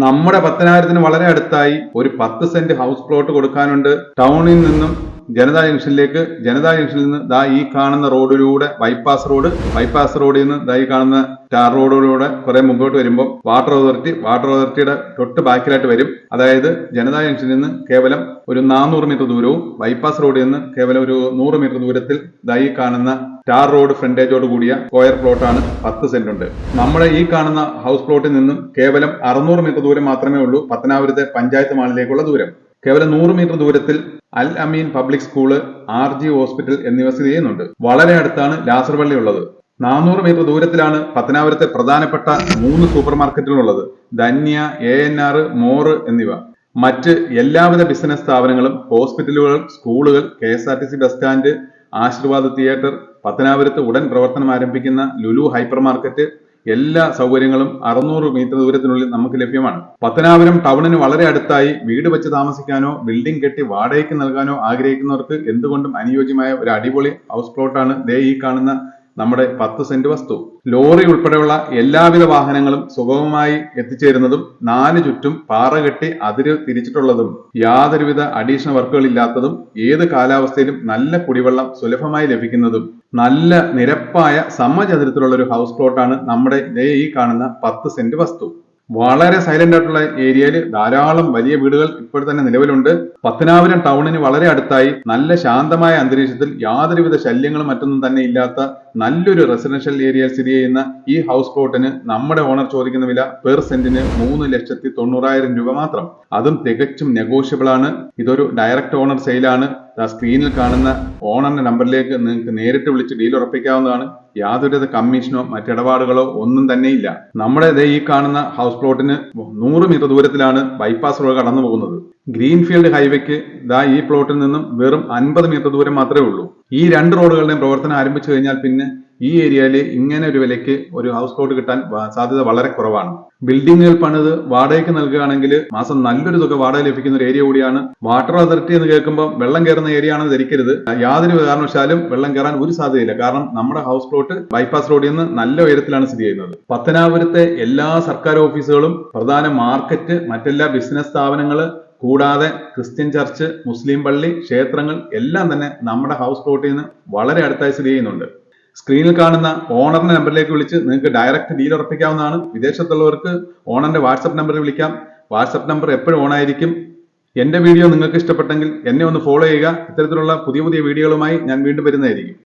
നമ്മുടെ പത്തനാപുരത്തിന് വളരെ അടുത്തായി ഒരു 10 സെന്റ് ഹൗസ് പ്ലോട്ട് കൊടുക്കാനുണ്ട്. ടൗണിൽ നിന്നും ജനതാ ജംഗ്ഷനിൽ നിന്ന് ദാ ഈ കാണുന്ന റോഡിലൂടെ ബൈപ്പാസ് റോഡിൽ നിന്ന് ദാ ഈ കാണുന്ന ടാർ റോഡിലൂടെ കുറെ മുമ്പോട്ട് വരുമ്പോൾ വാട്ടർ അതോറിറ്റിയുടെ തൊട്ട് ബാക്കിലായിട്ട് വരും. അതായത് ജനതാ ജംഗ്ഷനിൽ നിന്ന് കേവലം ഒരു 400 മീറ്റർ ദൂരവും ബൈപ്പാസ് റോഡിൽ നിന്ന് കേവലം ഒരു 100 മീറ്റർ ദൂരത്തിൽ ദാ ഈ കാണുന്ന ടാർ റോഡ് ഫ്രണ്ടേജോട് കൂടിയ സ്ക്വയർ പ്ലോട്ടാണ് 10 സെന്റ് ഉണ്ട്. നമ്മുടെ ഈ കാണുന്ന ഹൗസ് പ്ലോട്ടിൽ നിന്നും കേവലം 600 മീറ്റർ ദൂരം മാത്രമേ ഉള്ളൂ പത്തനാപുരത്തെ പഞ്ചായത്ത് മാളിലേക്കുള്ള ദൂരം. കേവലം 100 മീറ്റർ ദൂരത്തിൽ അൽ അമീൻ പബ്ലിക് സ്കൂള്, RG ഹോസ്പിറ്റൽ എന്നിവ സ്ഥിതി ചെയ്യുന്നുണ്ട്. വളരെ അടുത്താണ് ലാസർപള്ളി ഉള്ളത്. 400 മീറ്റർ ദൂരത്തിലാണ് പത്തനാപുരത്തെ പ്രധാനപ്പെട്ട 3 സൂപ്പർ മാർക്കറ്റുകൾ ഉള്ളത്: ധന്യ, ANR, മോർ എന്നിവ. മറ്റ് എല്ലാവിധ ബിസിനസ് സ്ഥാപനങ്ങളും, ഹോസ്പിറ്റലുകൾ, സ്കൂളുകൾ, KSRTC bus stand, Ashirvad theatre, പത്തനാപുരത്ത് ഉടൻ പ്രവർത്തനം ആരംഭിക്കുന്ന ലുലു ഹൈപ്പർ മാർക്കറ്റ്, എല്ലാ സൗകര്യങ്ങളും 600 മീറ്റർ ദൂരത്തിനുള്ളിൽ നമുക്ക് ലഭ്യമാണ്. പത്തനാപുരം ടൗണിന് വളരെ അടുത്തായി വീട് വെച്ച് താമസിക്കാനോ ബിൽഡിംഗ് കെട്ടി വാടകയ്ക്ക് നൽകാനോ ആഗ്രഹിക്കുന്നവർക്ക് എന്തുകൊണ്ടും അനുയോജ്യമായ ഒരു അടിപൊളി ഹൗസ് പ്ലോട്ടാണ് ദേ ഈ കാണുന്ന നമ്മുടെ 10 സെന്റ് വസ്തു. ലോറി ഉൾപ്പെടെയുള്ള എല്ലാവിധ വാഹനങ്ങളും സുഗമമായി എത്തിച്ചേരുന്നതും 4 ചുറ്റും പാറ കെട്ടി അതിര് തിരിച്ചിട്ടുള്ളതും യാതൊരുവിധ അഡീഷണൽ വർക്കുകൾ ഇല്ലാത്തതും ഏത് കാലാവസ്ഥയിലും നല്ല കുടിവെള്ളം സുലഭമായി ലഭിക്കുന്നതും നല്ല നിരപ്പായ സമചതുരത്തിലുള്ള ഒരു ഹൗസ് പ്ലോട്ടാണ് നമ്മുടെ ഈ കാണുന്ന 10 സെന്റ് വസ്തു. വളരെ സൈലന്റ് ആയിട്ടുള്ള ഏരിയയിൽ ധാരാളം വലിയ വീടുകൾ ഇപ്പോൾ തന്നെ നിലവിലുണ്ട്. പത്തനാപുരം ടൗണിന് വളരെ അടുത്തായി നല്ല ശാന്തമായ അന്തരീക്ഷത്തിൽ യാതൊരുവിധ ശല്യങ്ങളും മറ്റൊന്നും തന്നെ ഇല്ലാത്ത നല്ലൊരു റെസിഡൻഷ്യൽ ഏരിയയിൽ സ്ഥിതി ചെയ്യുന്ന ഈ ഹൗസ് പ്ലോട്ടിന് നമ്മുടെ ഓണർ ചോദിക്കുന്ന വില പെർ സെന്റിന് 3,90,000 രൂപ മാത്രം. അതും തികച്ചും നെഗോഷ്യബിൾ ആണ്. ഇതൊരു ഡയറക്റ്റ് ഓണർ സെയിലാണ്. സ്ക്രീനിൽ കാണുന്ന ഓണറിന്റെ നമ്പറിലേക്ക് നിങ്ങൾക്ക് നേരിട്ട് വിളിച്ച് ഡീൽ ഉറപ്പിക്കാവുന്നതാണ്. യാതൊരുവിധ കമ്മീഷനോ മറ്റിടപാടുകളോ ഒന്നും തന്നെ ഇല്ല. നമ്മുടെ ഈ കാണുന്ന ഹൗസ് പ്ലോട്ടിന് 100 മീറ്റർ ദൂരത്തിലാണ് ബൈപ്പാസ് റോഡ് കടന്നു പോകുന്നത്. ഗ്രീൻഫീൽഡ് ഹൈവേക്ക് ഈ പ്ലോട്ടിൽ നിന്നും വെറും 50 മീറ്റർ ദൂരം മാത്രമേ ഉള്ളൂ. ഈ 2 റോഡുകളുടെയും പ്രവർത്തനം ആരംഭിച്ചു കഴിഞ്ഞാൽ പിന്നെ ഈ ഏരിയയിൽ ഇങ്ങനെ ഒരു വിലയ്ക്ക് ഒരു ഹൗസ് പ്ലോട്ട് കിട്ടാൻ സാധ്യത വളരെ കുറവാണ്. ബിൽഡിങ്ങുകൾ പണിത് വാടകയ്ക്ക് നൽകുകയാണെങ്കിൽ മാസം നല്ലൊരു തുക വാടക ലഭിക്കുന്ന ഒരു ഏരിയ കൂടിയാണ്. വാട്ടർ അതോറിറ്റി എന്ന് കേൾക്കുമ്പോൾ വെള്ളം കയറുന്ന ഏരിയ ആണെന്ന് ധരിക്കരുത്. യാതൊരു കാരണവശാലും വെള്ളം കയറാൻ ഒരു സാധ്യതയില്ല. കാരണം നമ്മുടെ ഹൗസ് പ്ലോട്ട് ബൈപ്പാസ് റോഡിൽ നിന്ന് നല്ല ഉയരത്തിലാണ് സ്ഥിതി ചെയ്യുന്നത്. പത്തനാപുരത്തെ എല്ലാ സർക്കാർ ഓഫീസുകളും, പ്രധാന മാർക്കറ്റ്, മറ്റെല്ലാ ബിസിനസ് സ്ഥാപനങ്ങള് കൂടാതെ ക്രിസ്ത്യൻ ചർച്ച്, മുസ്ലിം പള്ളി, ക്ഷേത്രങ്ങൾ എല്ലാം തന്നെ നമ്മുടെ ഹൗസ് പ്ലോട്ടിൽ നിന്ന് വളരെ അടുത്തായി സ്ഥിതി ചെയ്യുന്നുണ്ട്. സ്ക്രീനിൽ കാണുന്ന ഓണറിന്റെ നമ്പറിലേക്ക് വിളിച്ച് നിങ്ങൾക്ക് ഡയറക്റ്റ് ഡീൽ ഉറപ്പിക്കാവുന്നതാണ്. വിദേശത്തുള്ളവർക്ക് ഓണറിന്റെ വാട്സപ്പ് നമ്പറിൽ വിളിക്കാം. വാട്സപ്പ് നമ്പർ എപ്പോഴും ഓൺ ആയിരിക്കും. എന്റെ വീഡിയോ നിങ്ങൾക്ക് ഇഷ്ടപ്പെട്ടെങ്കിൽ എന്നെ ഒന്ന് ഫോളോ ചെയ്യുക. ഇത്തരത്തിലുള്ള പുതിയ വീഡിയോകളുമായി ഞാൻ വീണ്ടും വരുന്നതായിരിക്കും.